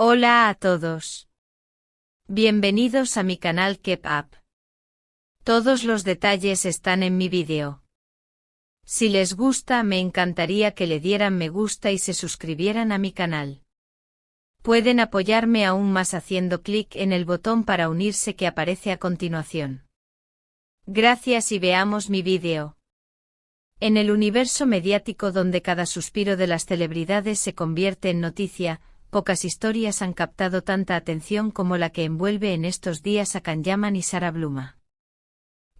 Hola a todos. Bienvenidos a mi canal Keep Up. Todos los detalles están en mi vídeo. Si les gusta, me encantaría que le dieran me gusta y se suscribieran a mi canal. Pueden apoyarme aún más haciendo clic en el botón para unirse que aparece a continuación. Gracias y veamos mi vídeo. En el universo mediático donde cada suspiro de las celebridades se convierte en noticia, pocas historias han captado tanta atención como la que envuelve en estos días a Can Yaman y Sara Bluma.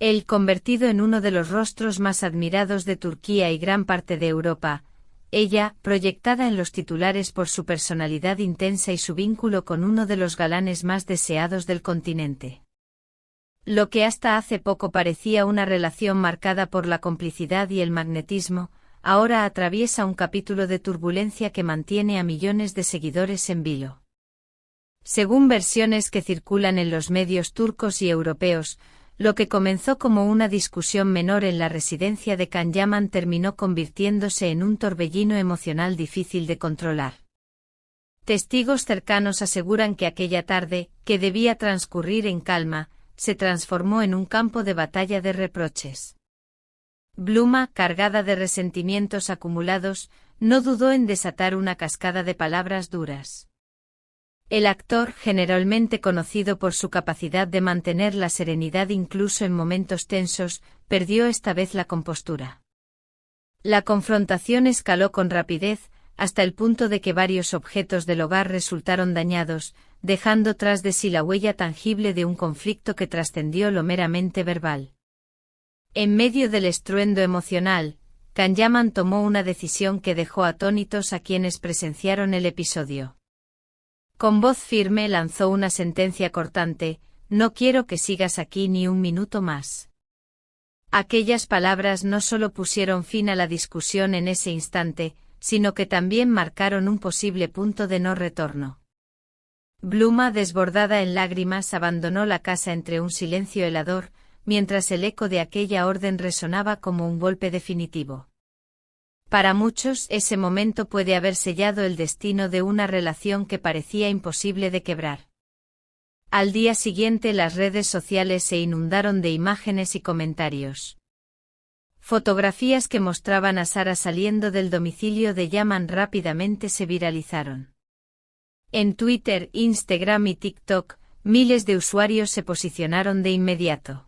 Él convertido en uno de los rostros más admirados de Turquía y gran parte de Europa, ella, proyectada en los titulares por su personalidad intensa y su vínculo con uno de los galanes más deseados del continente. Lo que hasta hace poco parecía una relación marcada por la complicidad y el magnetismo, ahora atraviesa un capítulo de turbulencia que mantiene a millones de seguidores en vilo. Según versiones que circulan en los medios turcos y europeos, lo que comenzó como una discusión menor en la residencia de Can Yaman terminó convirtiéndose en un torbellino emocional difícil de controlar. Testigos cercanos aseguran que aquella tarde, que debía transcurrir en calma, se transformó en un campo de batalla de reproches. Bluma, cargada de resentimientos acumulados, no dudó en desatar una cascada de palabras duras. El actor, generalmente conocido por su capacidad de mantener la serenidad incluso en momentos tensos, perdió esta vez la compostura. La confrontación escaló con rapidez, hasta el punto de que varios objetos del hogar resultaron dañados, dejando tras de sí la huella tangible de un conflicto que trascendió lo meramente verbal. En medio del estruendo emocional, Can Yaman tomó una decisión que dejó atónitos a quienes presenciaron el episodio. Con voz firme lanzó una sentencia cortante: "No quiero que sigas aquí ni un minuto más". Aquellas palabras no solo pusieron fin a la discusión en ese instante, sino que también marcaron un posible punto de no retorno. Bluma, desbordada en lágrimas, abandonó la casa entre un silencio helador, mientras el eco de aquella orden resonaba como un golpe definitivo. Para muchos, ese momento puede haber sellado el destino de una relación que parecía imposible de quebrar. Al día siguiente las redes sociales se inundaron de imágenes y comentarios. Fotografías que mostraban a Sara saliendo del domicilio de Yaman rápidamente se viralizaron. En Twitter, Instagram y TikTok, miles de usuarios se posicionaron de inmediato.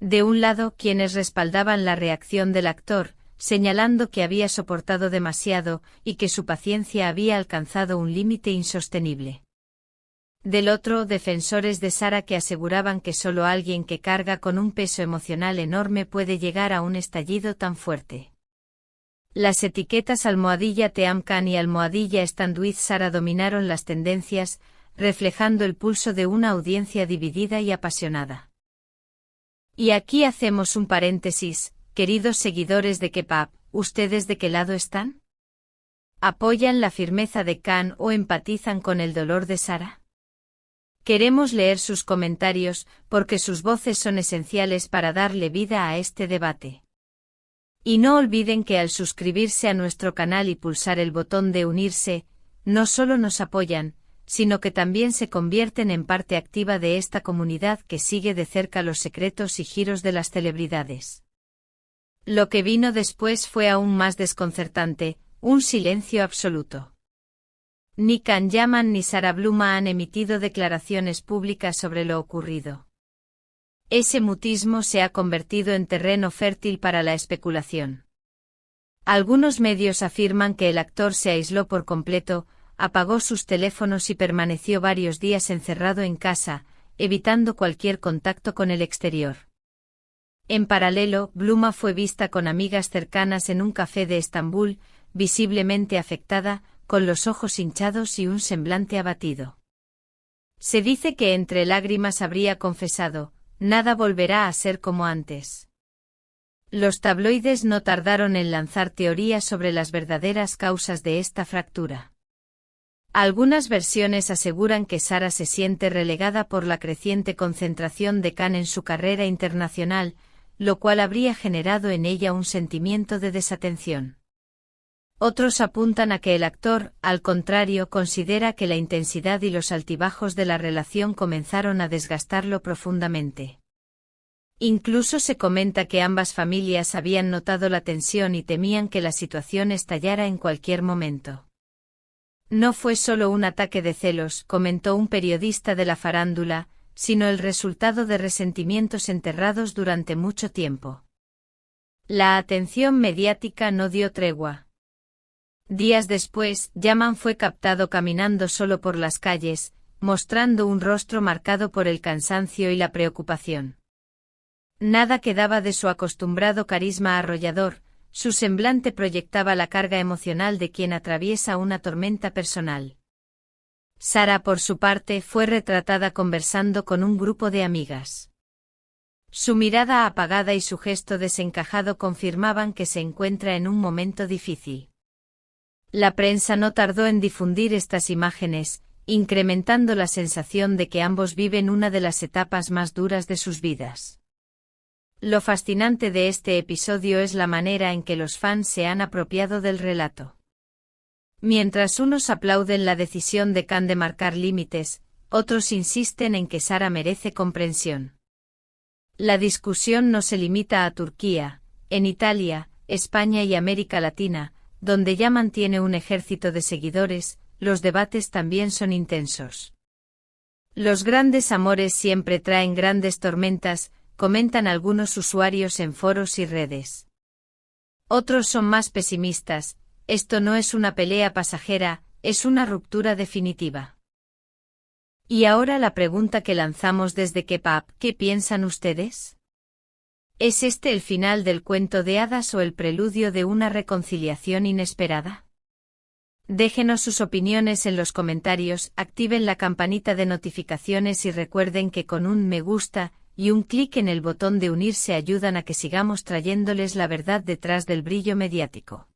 De un lado, quienes respaldaban la reacción del actor, señalando que había soportado demasiado y que su paciencia había alcanzado un límite insostenible. Del otro, defensores de Sara que aseguraban que solo alguien que carga con un peso emocional enorme puede llegar a un estallido tan fuerte. Las etiquetas #TeamCan y #StandWithSara dominaron las tendencias, reflejando el pulso de una audiencia dividida y apasionada. Y aquí hacemos un paréntesis, queridos seguidores de Keep Up, ¿ustedes de qué lado están? ¿Apoyan la firmeza de Can o empatizan con el dolor de Sara? Queremos leer sus comentarios, porque sus voces son esenciales para darle vida a este debate. Y no olviden que al suscribirse a nuestro canal y pulsar el botón de unirse, no solo nos apoyan, sino que también se convierten en parte activa de esta comunidad que sigue de cerca los secretos y giros de las celebridades. Lo que vino después fue aún más desconcertante: un silencio absoluto. Ni Can Yaman ni Sara Bluma han emitido declaraciones públicas sobre lo ocurrido. Ese mutismo se ha convertido en terreno fértil para la especulación. Algunos medios afirman que el actor se aisló por completo, apagó sus teléfonos y permaneció varios días encerrado en casa, evitando cualquier contacto con el exterior. En paralelo, Bluma fue vista con amigas cercanas en un café de Estambul, visiblemente afectada, con los ojos hinchados y un semblante abatido. Se dice que entre lágrimas habría confesado: "Nada volverá a ser como antes". Los tabloides no tardaron en lanzar teorías sobre las verdaderas causas de esta fractura. Algunas versiones aseguran que Sara se siente relegada por la creciente concentración de Can en su carrera internacional, lo cual habría generado en ella un sentimiento de desatención. Otros apuntan a que el actor, al contrario, considera que la intensidad y los altibajos de la relación comenzaron a desgastarlo profundamente. Incluso se comenta que ambas familias habían notado la tensión y temían que la situación estallara en cualquier momento. No fue solo un ataque de celos, comentó un periodista de la farándula, sino el resultado de resentimientos enterrados durante mucho tiempo. La atención mediática no dio tregua. Días después, Yaman fue captado caminando solo por las calles, mostrando un rostro marcado por el cansancio y la preocupación. Nada quedaba de su acostumbrado carisma arrollador, su semblante proyectaba la carga emocional de quien atraviesa una tormenta personal. Sara, por su parte, fue retratada conversando con un grupo de amigas. Su mirada apagada y su gesto desencajado confirmaban que se encuentra en un momento difícil. La prensa no tardó en difundir estas imágenes, incrementando la sensación de que ambos viven una de las etapas más duras de sus vidas. Lo fascinante de este episodio es la manera en que los fans se han apropiado del relato. Mientras unos aplauden la decisión de Khan de marcar límites, otros insisten en que Sara merece comprensión. La discusión no se limita a Turquía, en Italia, España y América Latina, donde Yaman tiene un ejército de seguidores, los debates también son intensos. Los grandes amores siempre traen grandes tormentas, comentan algunos usuarios en foros y redes. Otros son más pesimistas, esto no es una pelea pasajera, es una ruptura definitiva. Y ahora la pregunta que lanzamos desde K-Pop, ¿qué piensan ustedes? ¿Es este el final del cuento de hadas o el preludio de una reconciliación inesperada? Déjenos sus opiniones en los comentarios, activen la campanita de notificaciones y recuerden que con un me gusta y un clic en el botón de unirse ayudan a que sigamos trayéndoles la verdad detrás del brillo mediático.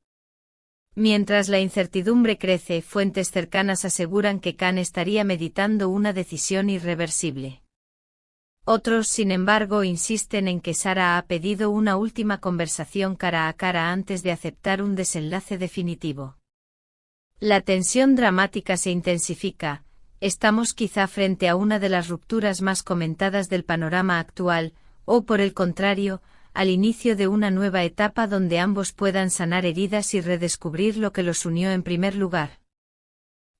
Mientras la incertidumbre crece, fuentes cercanas aseguran que Khan estaría meditando una decisión irreversible. Otros, sin embargo, insisten en que Sara ha pedido una última conversación cara a cara antes de aceptar un desenlace definitivo. La tensión dramática se intensifica, estamos quizá frente a una de las rupturas más comentadas del panorama actual, o por el contrario, al inicio de una nueva etapa donde ambos puedan sanar heridas y redescubrir lo que los unió en primer lugar.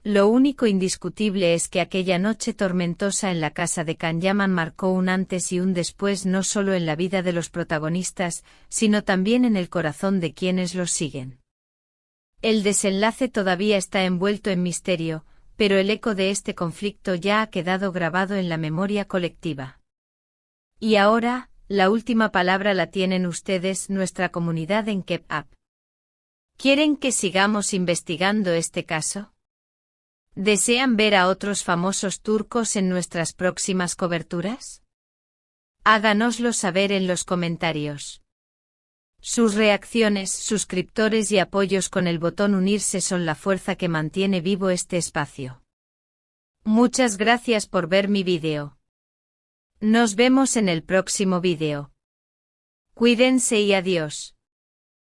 Lo único indiscutible es que aquella noche tormentosa en la casa de Khan Yaman marcó un antes y un después no solo en la vida de los protagonistas, sino también en el corazón de quienes los siguen. El desenlace todavía está envuelto en misterio, pero el eco de este conflicto ya ha quedado grabado en la memoria colectiva. Y ahora, la última palabra la tienen ustedes, nuestra comunidad en K-Pop. ¿Quieren que sigamos investigando este caso? ¿Desean ver a otros famosos turcos en nuestras próximas coberturas? Háganoslo saber en los comentarios. Sus reacciones, suscriptores y apoyos con el botón unirse son la fuerza que mantiene vivo este espacio. Muchas gracias por ver mi vídeo. Nos vemos en el próximo vídeo. Cuídense y adiós.